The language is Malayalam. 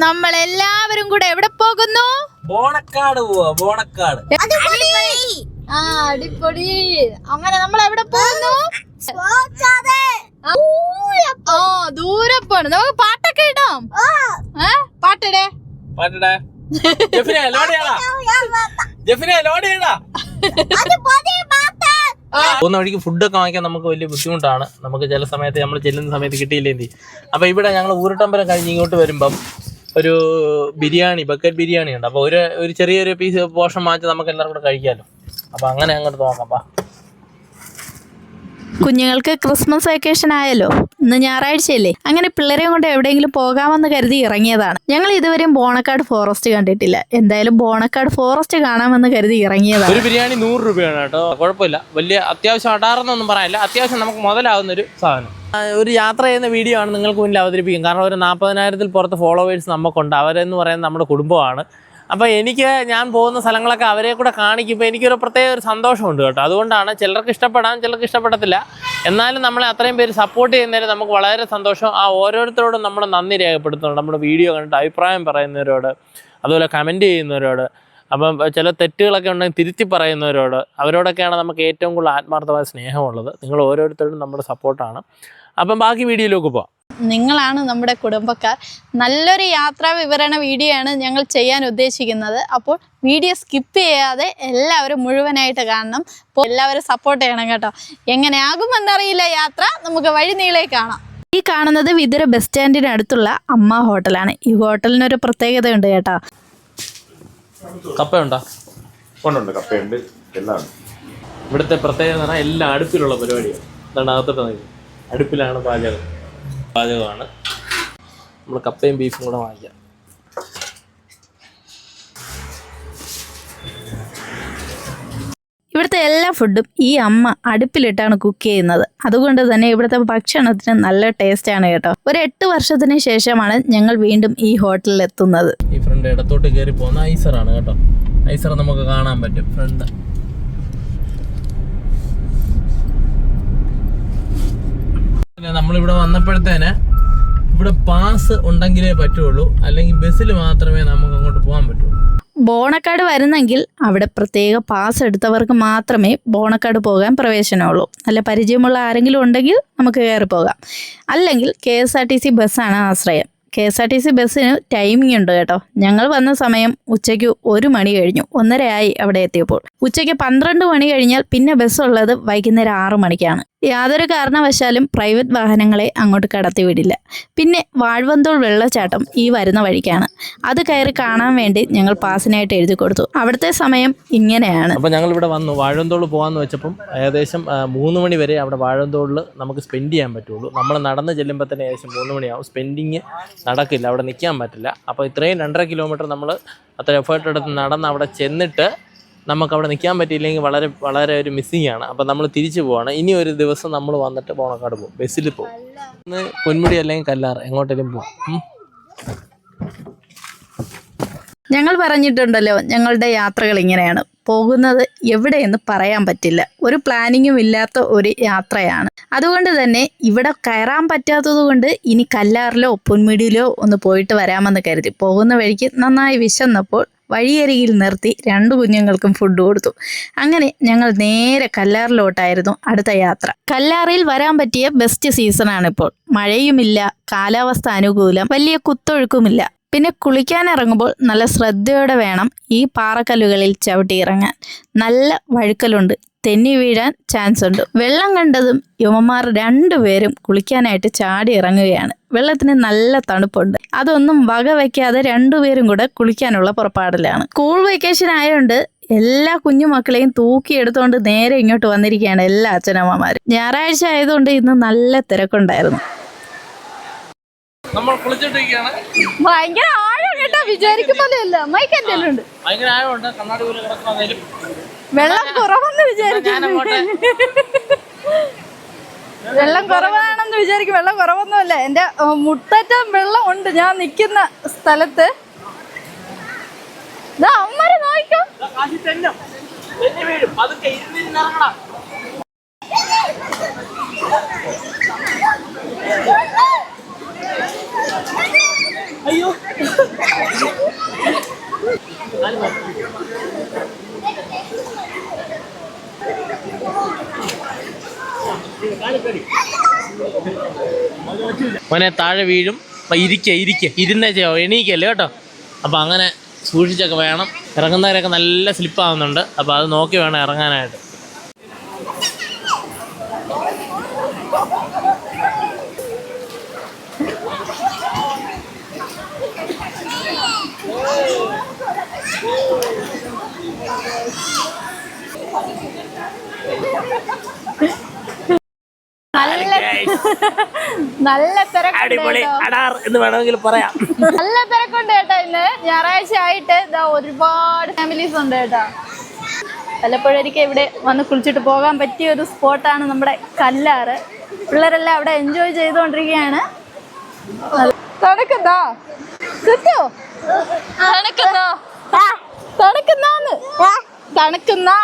നമ്മളെല്ലാവരും കൂടെ എവിടെ പോകുന്നു? ബോണക്കാട് പോവാ. ബോണക്കാട് അടിപൊളി. അങ്ങനെ നമ്മൾ എവിടെ പോകുന്നു? ദൂരെ പോണ്. നമുക്ക് പാട്ടൊക്കെ ഇടാം. പാട്ടിടേ പാട്ടിടേ. പോകുന്ന വഴിക്ക് ഫുഡൊക്കെ വാങ്ങിക്കാൻ നമുക്ക് വലിയ ബുദ്ധിമുട്ടാണ്. നമുക്ക് ചില സമയത്ത് നമ്മൾ ചെല്ലുന്ന സമയത്ത് കിട്ടിയില്ലെങ്കിൽ. അപ്പൊ ഇവിടെ ഞങ്ങൾ ഊരട്ടമ്പലം കഴിഞ്ഞ് ഇങ്ങോട്ട് വരുമ്പം ഒരു ബിരിയാണി, ബക്കറ്റ് ബിരിയാണി ഉണ്ട്. അപ്പൊ ഒരു ചെറിയൊരു പീസ് പോർഷൻ മാറ്റി നമുക്ക് എല്ലാവരും കൂടെ കഴിക്കാമല്ലോ. അപ്പൊ അങ്ങനെ അങ്ങോട്ട് നോക്കാം. കുഞ്ഞുങ്ങൾക്ക് ക്രിസ്മസ് വെക്കേഷൻ ആയല്ലോ. ഇന്ന് ഞായറാഴ്ചയല്ലേ. അങ്ങനെ പിള്ളേരെയും കൊണ്ട് എവിടെയെങ്കിലും പോകാമെന്ന് കരുതി ഇറങ്ങിയതാണ്. ഞങ്ങൾ ഇതുവരെയും ബോണക്കാട് ഫോറസ്റ്റ് കണ്ടിട്ടില്ല. എന്തായാലും ബോണക്കാട് ഫോറസ്റ്റ് കാണാമെന്ന് കരുതി ഇറങ്ങിയതാണ്. ഒരു ബിരിയാണി 100 രൂപയാണ് കേട്ടോ. കുഴപ്പമില്ല, വലിയ അത്യാവശ്യം അടാറെന്നൊന്നും പറയാനില്ല. അത്യാവശ്യം നമുക്ക് മുതലാവുന്ന ഒരു സാധനം. ഒരു യാത്ര ചെയ്യുന്ന വീഡിയോ ആണ് നിങ്ങൾക്ക് മുന്നിൽ അവതരിപ്പിക്കും. കാരണം ഒരു 40,000-ൽ പുറത്ത് ഫോളോവേഴ്സ് നമുക്കുണ്ട്. അവരെന്ന് പറയുന്നത് നമ്മുടെ കുടുംബമാണ്. അപ്പോൾ ഞാൻ പോകുന്ന സ്ഥലങ്ങളൊക്കെ അവരെ കൂടെ കാണിക്കുമ്പോൾ എനിക്കൊരു പ്രത്യേക ഒരു സന്തോഷമുണ്ട് കേട്ടോ. അതുകൊണ്ടാണ് ചിലർക്ക് ഇഷ്ടപ്പെടാൻ, ചിലർക്ക് ഇഷ്ടപ്പെടത്തില്ല. എന്നാലും നമ്മളെ അത്രയും പേര് സപ്പോർട്ട് ചെയ്യുന്നതിന് നമുക്ക് വളരെ സന്തോഷം. ആ ഓരോരുത്തരോടും നമ്മൾ നന്ദി രേഖപ്പെടുത്തുന്നുണ്ട്. നമ്മുടെ വീഡിയോ കണ്ടിട്ട് അഭിപ്രായം പറയുന്നവരോട്, അതുപോലെ കമൻറ്റ് ചെയ്യുന്നവരോട്, അപ്പം ചില തെറ്റുകളൊക്കെ ഉണ്ടെങ്കിൽ തിരുത്തി പറയുന്നവരോട്, അവരോടൊക്കെയാണ് നമുക്ക് ഏറ്റവും കൂടുതൽ ആത്മാർത്ഥമായ സ്നേഹമുള്ളത്. നിങ്ങൾ ഓരോരുത്തരോടും നമ്മുടെ സപ്പോർട്ടാണ്. അപ്പം ബാക്കി വീഡിയോയിലേക്ക് പോവാം. നിങ്ങളാണ് നമ്മുടെ കുടുംബക്കാർ. നല്ലൊരു യാത്രാ വിവരണ വീഡിയോ ആണ് ഞങ്ങൾ ചെയ്യാൻ ഉദ്ദേശിക്കുന്നത്. അപ്പോൾ വീഡിയോ സ്കിപ്പ് ചെയ്യാതെ എല്ലാവരും മുഴുവനായിട്ട് കാണണം. അപ്പോൾ എല്ലാവരും സപ്പോർട്ട് ചെയ്യണം കേട്ടോ. എങ്ങനെയാകുമെന്നറിയില്ല യാത്ര. നമുക്ക് വഴി നീളെ കാണാം. ഈ കാണുന്നത് വിതുര ബസ് സ്റ്റാൻഡിന് അടുത്തുള്ള അമ്മ ഹോട്ടലാണ്. ഈ ഹോട്ടലിനൊരു പ്രത്യേകത ഉണ്ട് കേട്ടോ. കപ്പയുണ്ടോ? ഉണ്ട്, കപ്പയുണ്ട്, എല്ലാം. ഇവിടുത്തെ പ്രത്യേകത എല്ലാം അടുപ്പിലുള്ള പരിപാടിയാണ്. അതാണ് അകത്തോട്ട് അടുപ്പിലാണ് പാചകമാണ്. നമ്മൾ കപ്പയും ബീഫും കൂടെ വാങ്ങിക്കാം. ഇവിടുത്തെ എല്ലാ ഫുഡും ഈ അമ്മ അടുപ്പിലിട്ടാണ് കുക്ക് ചെയ്യുന്നത്. അതുകൊണ്ട് തന്നെ ഇവിടുത്തെ ഭക്ഷണത്തിന് നല്ല ടേസ്റ്റാണ് കേട്ടോ. ഒരു 8 വർഷത്തിന് ശേഷമാണ് ഞങ്ങൾ വീണ്ടും ഈ ഹോട്ടലിൽ എത്തുന്നത്. ഈ ഫ്രണ്ട് ഇടത്തോട്ട് കയറി പോകുന്ന ഐസറാണ് കേട്ടോ. ഐസർ നമുക്ക് കാണാൻ പറ്റും ഫ്രണ്ട്. നമ്മളിവിടെ വന്നപ്പോഴത്തേന് ഇവിടെ പാസ് ഉണ്ടെങ്കിലേ പറ്റുള്ളൂ, അല്ലെങ്കിൽ ബസ്സിൽ മാത്രമേ നമുക്ക് അങ്ങോട്ട് പോകാൻ പറ്റുള്ളൂ. ബോണക്കാട് വരുന്നെങ്കിൽ അവിടെ പ്രത്യേക പാസ് എടുത്തവർക്ക് മാത്രമേ ബോണക്കാട് പോകാൻ പ്രവേശനമുള്ളൂ. നല്ല പരിചയമുള്ള ആരെങ്കിലും ഉണ്ടെങ്കിൽ നമുക്ക് കയറി പോകാം. അല്ലെങ്കിൽ KSRTC ബസ്സാണ് ആശ്രയം. KSRTC ബസ്സിന് ടൈമിംഗ് ഉണ്ട് കേട്ടോ. ഞങ്ങൾ വന്ന സമയം ഉച്ചയ്ക്ക് 1 മണി കഴിഞ്ഞു. 1:30 ആയി അവിടെ എത്തിയപ്പോൾ. ഉച്ചയ്ക്ക് 12 മണി കഴിഞ്ഞാൽ പിന്നെ ബസ്സുള്ളത് വൈകുന്നേരം 6 മണിക്കാണ്. യാതൊരു കാരണവശാലും പ്രൈവറ്റ് വാഹനങ്ങളെ അങ്ങോട്ട് കടത്തിവിടില്ല. പിന്നെ വാഴവന്തോൾ വെള്ളച്ചാട്ടം ഈ വരുന്ന വഴിക്കാണ്. അത് കയറി കാണാൻ വേണ്ടി ഞങ്ങൾ പാസിനായിട്ട് എഴുതി കൊടുത്തു. അവിടുത്തെ സമയം ഇങ്ങനെയാണ്. അപ്പോൾ ഞങ്ങൾ ഇവിടെ വന്നു. വാഴവന്തോൾ പോകാമെന്ന് വെച്ചപ്പം ഏകദേശം 3 മണി വരെ അവിടെ വാഴവന്തോളിൽ നമുക്ക് സ്പെൻഡ് ചെയ്യാൻ പറ്റുള്ളൂ. നമ്മൾ നടന്ന് ചെല്ലുമ്പോൾ തന്നെ ഏകദേശം 3 മണിയാവും. സ്പെൻഡിങ് നടക്കില്ല, അവിടെ നിൽക്കാൻ പറ്റില്ല. അപ്പോൾ ഇത്രയും 2.5 കിലോമീറ്റർ നമ്മൾ അത്ര എഫേർട്ട് എടുത്ത് നടന്ന് അവിടെ ചെന്നിട്ട് നമുക്കവിടെ നിൽക്കാൻ പറ്റിയില്ലെങ്കിൽ വളരെ ഒരു മിസ്സിങ് ആണ്. അപ്പം നമ്മൾ തിരിച്ചു പോവാണ്. ഇനി ഒരു ദിവസം നമ്മൾ വന്നിട്ട് ബോണക്കാട് പോകും, ബസ്സിൽ പോകും. ഇന്ന് പൊന്മുടി അല്ലെങ്കിൽ കല്ലാർ എങ്ങോട്ടെങ്കിലും പോവാം. ഞങ്ങൾ പറഞ്ഞിട്ടുണ്ടല്ലോ, ഞങ്ങളുടെ യാത്രകൾ ഇങ്ങനെയാണ്. പോകുന്നത് എവിടെയെന്ന് പറയാൻ പറ്റില്ല. ഒരു പ്ലാനിങ്ങും ഇല്ലാത്ത ഒരു യാത്രയാണ്. അതുകൊണ്ട് തന്നെ ഇവിടെ കയറാൻ പറ്റാത്തത് കൊണ്ട് ഇനി കല്ലാറിലോ പൊന്മുടിയിലോ ഒന്ന് പോയിട്ട് വരാമെന്ന് കരുതി. പോകുന്ന വഴിക്ക് നന്നായി വിശന്നപ്പോൾ വഴിയരികിൽ നിർത്തി 2 കുഞ്ഞുങ്ങൾക്കും ഫുഡ് കൊടുത്തു. അങ്ങനെ ഞങ്ങൾ നേരെ കല്ലാറിലോട്ടായിരുന്നു അടുത്ത യാത്ര. കല്ലാറിൽ വരാൻ പറ്റിയ ബെസ്റ്റ് സീസണാണിപ്പോൾ. മഴയുമില്ല, കാലാവസ്ഥ അനുകൂലം, വലിയ കുത്തൊഴുക്കുമില്ല. പിന്നെ കുളിക്കാൻ ഇറങ്ങുമ്പോൾ നല്ല ശ്രദ്ധയോടെ വേണം ഈ പാറക്കല്ലുകളിൽ ചവിട്ടിയിറങ്ങാൻ. നല്ല വഴുക്കലുണ്ട്, തെന്നി വീഴാൻ ചാൻസ് ഉണ്ട്. വെള്ളം കണ്ടതും യുവമാർ 2 പേരും കുളിക്കാനായിട്ട് ചാടി ഇറങ്ങുകയാണ്. വെള്ളത്തിന് നല്ല തണുപ്പുണ്ട്. അതൊന്നും വക വയ്ക്കാതെ 2 പേരും കൂടെ കുളിക്കാനുള്ള പുറപ്പാടിലാണ്. സ്കൂൾ വെക്കേഷൻ ആയതുകൊണ്ട് എല്ലാ കുഞ്ഞുമക്കളെയും തൂക്കിയെടുത്തുകൊണ്ട് നേരെ ഇങ്ങോട്ട് വന്നിരിക്കുകയാണ് എല്ലാ അച്ഛനമ്മമാരും. ഞായറാഴ്ച ആയതുകൊണ്ട് ഇന്ന് നല്ല തിരക്കുണ്ടായിരുന്നു. നമ്മൾ കുളിച്ചിട്ടിരിക്കുകയാണ്. ഭയങ്കര ആഴം കേട്ടോ, വിചാരിക്കുമ്പോഴല്ല. മൈക്ക് എന്തെങ്കിലും ഉണ്ട്, ഭയങ്കര ആഴമുണ്ട്. കണ്ണാടി പോലെ കിടക്കുന്നതിലും വെള്ളം കുറവെന്ന് വിചാരിക്കും. വെള്ളം കുറവാണെന്ന് വിചാരിക്കും. വെള്ളം കുറവൊന്നുമല്ല. എൻ്റെ മുട്ടറ്റം വെള്ളം ഉണ്ട് ഞാൻ നിൽക്കുന്ന സ്ഥലത്ത്. അമ്മമാരെ നോക്കിക്കോ. അയ്യോ മോനെ താഴെ വീഴും. അപ്പം ഇരുന്നേ ചെയ്യോ, എണീക്കല്ലേ കേട്ടോ. അപ്പം അങ്ങനെ സൂക്ഷിച്ചൊക്കെ വേണം. ഇറങ്ങുന്നവരൊക്കെ നല്ല സ്ലിപ്പാവുന്നുണ്ട്. അപ്പോൾ അത് നോക്കി വേണം ഇറങ്ങാനായിട്ട്. നല്ല തിരക്കുണ്ട് അടിപൊളി കേട്ടോ. അടാർ എന്ന് വേണമെങ്കിൽ പറയാം. നല്ല തിരക്കുണ്ട് കേട്ടോ. ഇന്ന് ഞായറാഴ്ച ആയിട്ട് ഇതാ ഒരുപാട് ഫാമിലീസ് ഉണ്ട് കേട്ടോ. വല്ലപ്പോഴൊരിക്കൽ ഇവിടെ വന്ന് കുളിച്ചിട്ട് പോകാൻ പറ്റിയ ഒരു സ്പോട്ടാണ് നമ്മുടെ കല്ലാറ്. പിള്ളേരെല്ലാം അവിടെ എൻജോയ് ചെയ്തുകൊണ്ടിരിക്കുകയാണ്. തണുക്കുന്നോ ചുറ്റോ? തണുക്കുന്നോ? തണുക്കുന്നോന്ന്? തണുക്കുന്നോ?